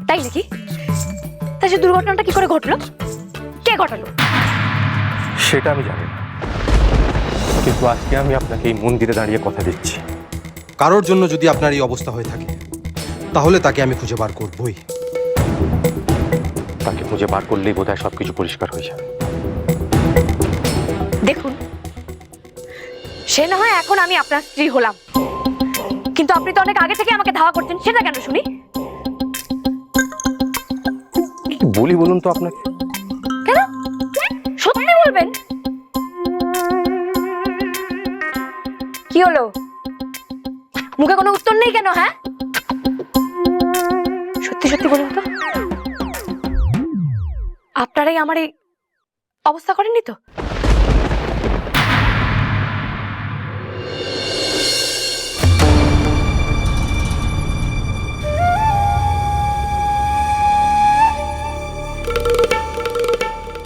তাই নাকি? তা সে দুর্ঘটনাটা কি করে ঘটলো? কে ঘটালো? সেটা আমি জানি না, কিন্তু আজকে আমি আপনাকে এই মন্দিরে দাঁড়িয়ে কথা দিচ্ছি, কারোর জন্য যদি আপনার এই অবস্থা হয়ে থাকে তাহলে তাকে আমি খুঁজে বার করবই। তাকে খুঁজে বার করলেই বোধহয় সবকিছু পরিষ্কার হয়ে যাবে। দেখুন, সে না হয় এখন আমি আপনার স্ত্রী হলাম, কিন্তু আপনি তো অনেক আগে থেকে আমাকে ধাওয়া করতেন, সেটা কেন শুনি? কি বলি বলুন তো আপনাকে? কেন? সত্যি বলবেন? কি হলো, মুখে কোনো উত্তর নেই কেন? হ্যাঁ, সত্যি সত্যি বলুন তো, আপনারাই আমার এই অবস্থা করেননি তো?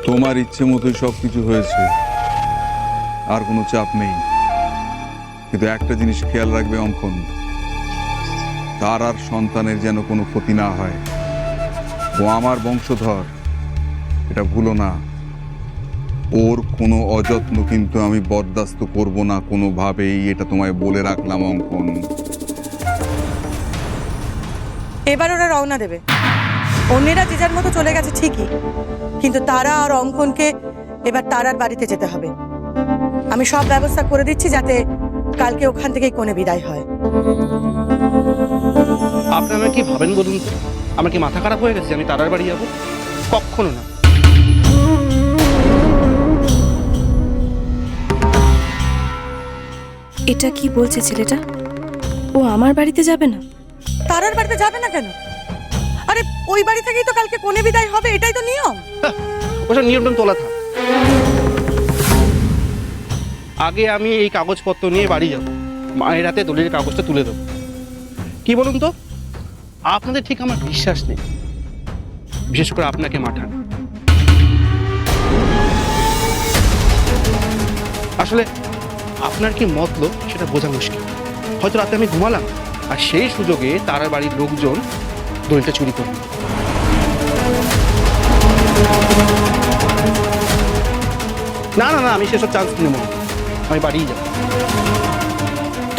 তোমার ইচ্ছে মতোই সবকিছু হয়েছে, আর কোনো চাপ নেই। কিন্তু একটা জিনিস খেয়াল রাখবে অঙ্কন, তার আর সন্তানের যেন কোনো ক্ষতি না হয়। ও আমার বংশধর, এটা ভুলো না। ওর কোনো অযত্ন কিন্তু আমি বরদাস্ত করব না কোনোভাবেই, এটা তোমায় বলে রাখলাম অঙ্কন। এবার ওরা রওনা দেবে। অন্যেরা যে যার মতো চলে গেছে ঠিকই, কিন্তু তারা আর অঙ্কনকে এবার তারার বাড়িতে যেতে হবে। আমি সব ব্যবস্থা করে দিচ্ছি যাতে কালকে ওখান থেকেই কোণে বিদায় হয়। আপনারা কি ভাবেন বলুন তো? আমার কি মাথা খারাপ হয়ে গেছে আমি তারার বাড়ি যাবো? কখনো না। এটা কি বলছে ছেলেটা? ও আমার বাড়িতে যাবে না? তারার বাড়িতে যাবে না কেন? আরে ওই বাড়ি থেকেই তো কালকে কোণে বিদায় হবে, এটাই তো নিয়ম। ওসব নিয়মটন তোলা থাক। আগে আমি এই কাগজপত্র নিয়ে বাড়ি যাব, মায়ের হাতে দলিলের কাগজটা তুলে দেবো। কি বলুন তো, আপনাদের ঠিক আমার বিশ্বাস নেই, বিশেষ করে আপনাকে মাঠান। আসলে আপনার কি মতলব সেটা বোঝা মুশকিল। হয়তো রাতে আমি ঘুমালাম আর সেই সুযোগে তারার বাড়ির লোকজন দলিলটা চুরি করল। না না না, আমি সেসব চান্স নেব না, আমি বাড়িই যাব।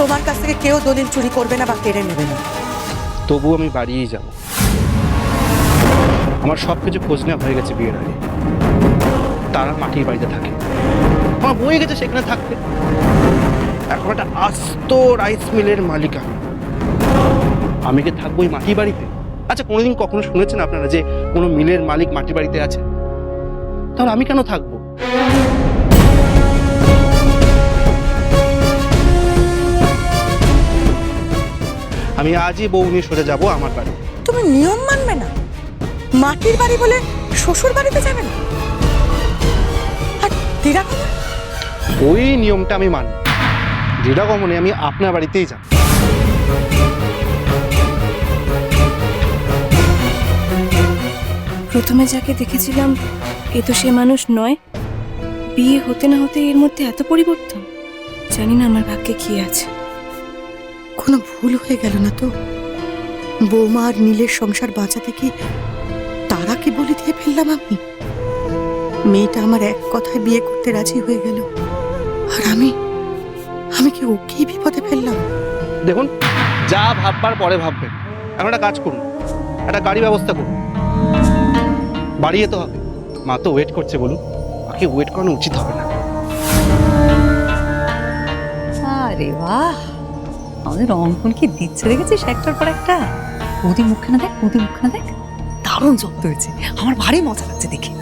তোমার কাছ থেকে কেউ দলিল চুরি করবে না বা কেড়ে নেবে না। তবু আমি বাড়িই যাব। আমার সব কিছু খোঁজ নেওয়া হয়ে গেছে বিয়ের আগে। তারা মাটির বাড়িতে থাকে, আমার বয়ে গেছে সেখানে থাকতে। এখন একটা আস্ত রাইস মিলের মালিক আমি কি থাকবো ওই মাটির বাড়িতে? আচ্ছা, কোনোদিন কখনো শুনেছেন আপনারা যে কোনো মিলের মালিক মাটির বাড়িতে আছে? তাহলে আমি কেন থাকবো? আমি আজই বউ নিয়ে সরে যাবো আমার বাড়ি। তুমি নিয়ম মানবে না? মাটির বাড়ি বলে শ্বশুর বাড়িতে যাবে না? আর দিরাগমন? ওই নিয়মটা আমি মানি। দিরাগমনে আমি আপনার বাড়িতেই যাব। প্রথমে যাকে দেখেছিলাম এ তো সে মানুষ নয়। বিয়ে হতে না হতে এর মধ্যে এত পরিবর্তন। জানি না আমার ভাগ্যে কি আছে। কোনো ভুল হয়ে গেল না তো? বৌমা আর নীলের সংসার বাঁচাতে কি তারাকে বলে দিয়ে ফেললাম আমি? মেয়েটা আমার এক কথায় বিয়ে করতে রাজি হয়ে গেল, আর আমি কি ওকেই বিপদে ফেললাম? দেখুন, যা ভাববার পরে ভাববেন। এখন একটা কাজ করুন, একটা গাড়ি ব্যবস্থা করুন, বাড়ি যেতে হবে। মা তো ওয়েট করছে, বলুন মাকে ওয়েট করানো উচিত হবে না। আরে বাহ, আমাদের অঙ্কন কি দিচ্ছে দেখেছিস একটার পর একটা? বৌদি মুখখানা দেখ, বৌদি মুখখানা দেখ, দারুণ জব্দ হয়েছে। আমার ভারী মজা লাগছে দেখে।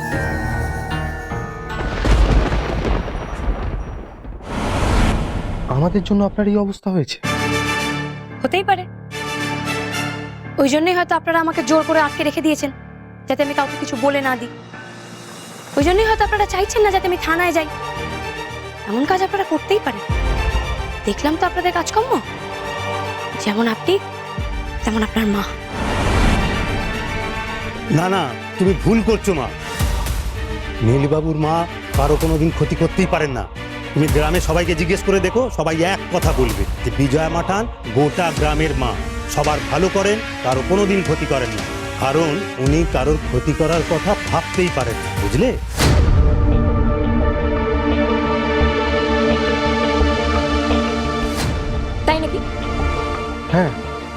আমাদের জন্য আপনার এই অবস্থা হয়েছে? হতেই পারে। ওই জন্যই হয়তো আপনারা আমাকে জোর করে আটকে রেখে দিয়েছেন, যাতে আমি কাউকে কিছু বলে না দিই। ওই জন্যই হয়তো আপনারা চাইছেন না যাতে আমি থানায় যাই। এমন কাজ আপনারা করতেই পারেন। দেখলাম তো আপনাদের কাজকর্ম, যেমন আপনি তেমন আপনার মা। না না, তুমি ভুল করছো মা। নীলবাবুর মা কারো কোনোদিন ক্ষতি করতেই পারেন না। তুমি গ্রামে সবাইকে জিজ্ঞেস করে দেখো, সবাই এক কথা বলবে যে বিজয়া মাঠান গোটা গ্রামের মা, সবার ভালো করেন, কারো কোনোদিন ক্ষতি করেন না। কারণ উনি কারোর ক্ষতি করার কথা ভাবতেই পারেন না, বুঝলে? তাই নাকি? হ্যাঁ,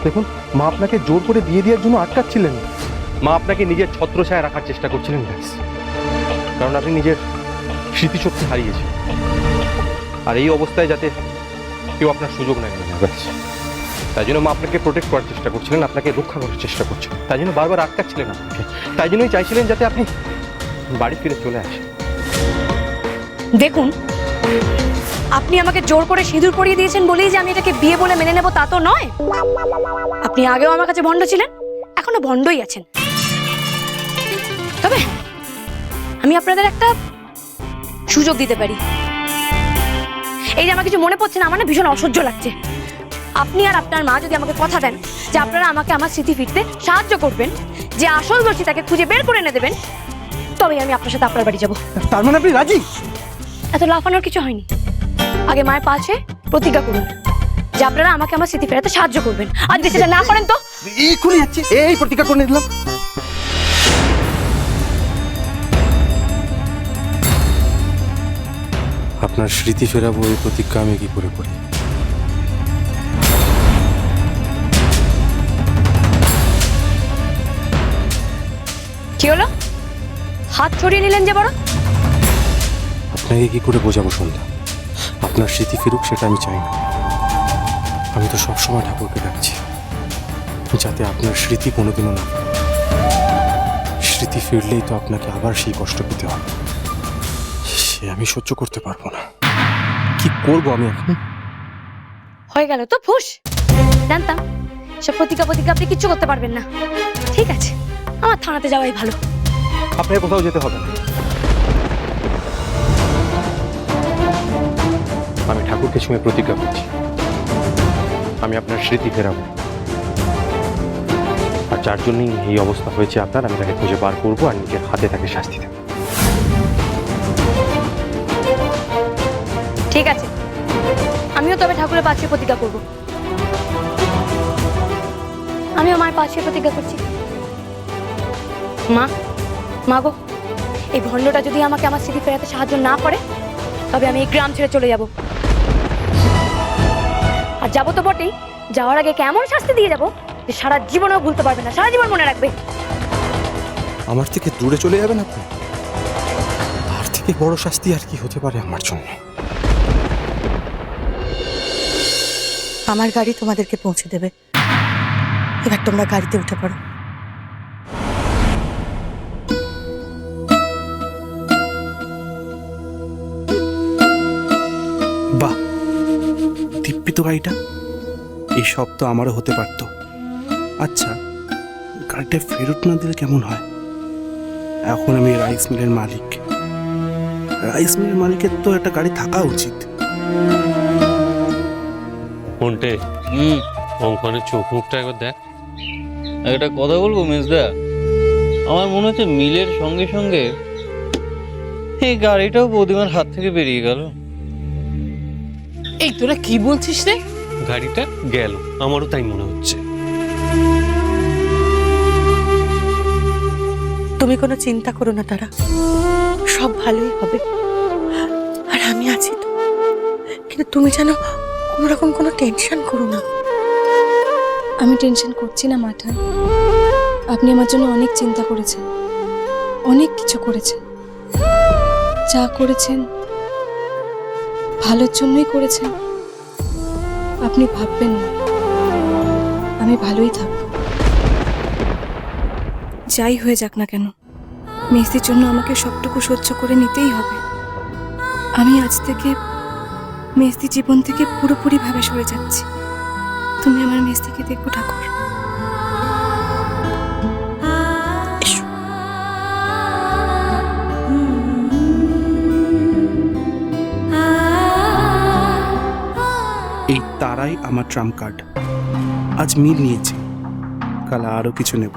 দেখুন, মা আপনাকে জোর করে বিয়ে দেওয়ার জন্য আটকাচ্ছিলেন না। মা আপনাকে নিজের ছত্রছায়া রাখার চেষ্টা করছিলেন ব্যাস। কারণ আপনি নিজের স্মৃতিশক্তি হারিয়েছেন, আর এই অবস্থায় যাতে কেউ আপনার সুযোগ নেয় না ব্যাস। তাই জন্য মা আপনাকে প্রোটেক্ট করার চেষ্টা করছিলেন, আপনাকে রক্ষা করার চেষ্টা করছিলেন। তাই জন্য বারবার আটকাচ্ছিলেন আপনাকে। তাই জন্যই চাইছিলেন যাতে আপনি বাড়ি ফিরে চলে আসেন। দেখুন, আপনি আমাকে জোর করে সিঁদুর পরিয়ে দিয়েছেন বলেই যে আমি এটাকে বিয়ে বলে মেনে নেব তা তো নয়। আপনি আগেও আমার কাছে ভণ্ড ছিলেন, এখনো ভণ্ডই আছেন। তবে আমি আপনাদের একটা সুযোগ দিতে পারি। এই যে আমার কিছু মনে পড়ছে না, আমার না ভীষণ অসহ্য লাগছে। আপনি আর আপনার মা যদি আমাকে কথা দেন যে আপনারা আমাকে আমার স্মৃতি ফিরতে সাহায্য করবেন, যে আসল দোষী তাকে খুঁজে বের করে এনে দেবেন, তবেই আমি আপনার সাথে আপনার বাড়ি যাব। তার মানে আপনি রাজি? এত লাফানোর কিছু হয়নি। আগে মায়ের পাশে প্রতিজ্ঞা করুন যে আপনারা আমাকে আমার স্মৃতি ফেরাতে সাহায্য করবেন, আর যদি সেটা না করেন তো এক্ষুনি যাচ্ছি, এই প্রতিজ্ঞা করে নিলাম। আপনার স্মৃতি ফেরাবো এই প্রতিজ্ঞা আমি কি করে করি? কি হলো? হাত ছড়িয়ে নিলেন যে বড়। আপনাকে কি করে বোঝাবো সন্ধ্যা? আপনার স্মৃতি ফিরুক সেটা আমি চাই না। আমি তো সবসময় ঠাকুরকে ডাকছি যাতে আপনার স্মৃতি কোনোদিনও না ফেরে। স্মৃতি ফিরলেই তো আপনাকে আবার সেই কষ্ট পেতে হবে, সে আমি সহ্য করতে পারবো না। কি করবো আমি এখন? হয়ে গেল তো ফুস। জানতাম সব প্রতিজ্ঞা আপনি কিচ্ছু করতে পারবেন না। ঠিক আছে, আমার থানাতে যাওয়াই ভালো। আপনাকে কোথাও যেতে হবে না। আমি ঠাকুরকে ছুঁয়ে প্রতিজ্ঞা করছি, আমি আপনার স্মৃতি ফেরাবো। আর যার জন্যই এই অবস্থা হয়েছে আপনার, আমি তাকে খুঁজে বার করবো আর নিজের হাতে তাকে শাস্তি দেবো। ঠিক আছে, আমিও তবে ঠাকুরের পাশে প্রতিজ্ঞা করব। আমিও মায়ের পাশে প্রতিজ্ঞা করছি। মা গো, এই ভণ্ডটা যদি আমাকে আমার স্মৃতি ফেরাতে সাহায্য না করে, তবে আমি এই গ্রাম ছেড়ে চলে যাব। আর যাবো তো বটেই, যাওয়ার আগে কেমন শাস্তি দিয়ে যাব যে সারা জীবনেও ভুলতে পারবে না, সারা জীবন মনে রাখবে। আমার থেকে দূরে চলে যাবেন আপনি? তার থেকে বড় শাস্তি আর কি হতে পারে আমার জন্য? আমার গাড়ি তোমাদেরকে পৌঁছে দেবে। এবার তোমরা গাড়িতে উঠে পড়ো। বাহ, দিব্যি তো গাড়িটা। এই সব তো আমারও হতে পারতো। আচ্ছা, গাড়িটা ফেরত না দিলে কেমন হয়? এখন আমি রাইস মিলের মালিক। রাইস মিলের মালিকের তো একটা গাড়ি থাকা উচিত। কোনটে অঙ্কনের চোখ মুখটা একবার দেখ। একটা কথা বলবো মেজদা, আমার মনে হচ্ছে মিলের সঙ্গে সঙ্গে এই গাড়িটাও বৌদিমার হাত থেকে বেরিয়ে গেল। এই তোরা কি বলছিস রে? গাড়িটা গেল, আমারও তাই মনে হচ্ছে। তুমি কোনো চিন্তা করো না তারা, সব ভালোই হবে। আর আমি আছি তো। কিন্তু তুমি জানো, কোনো রকম কোনো টেনশন করো না। আমি টেনশন করছি না মাঠান। আপনি আমার জন্য অনেক চিন্তা করেছেন, অনেক কিছু করেছেন। যা করেছেন ভালোর জন্যই করেছেন। আপনি ভাববেন না, আমি ভালোই থাকব। যাই হয়ে যাক না কেন, মেসির জন্য আমাকে সবটুকু সহ্য করে নিতেই হবে। আমি আজ থেকে মেসি জীবন থেকে পুরোপুরি ভাবে সরে যাচ্ছি। তুমি আমার মেসিকে দেখো ঠাকুর। এই তারাই আমার ট্রাম্প কার্ড। আজ মিল নিয়েছি, কাল আরো কিছু নেব।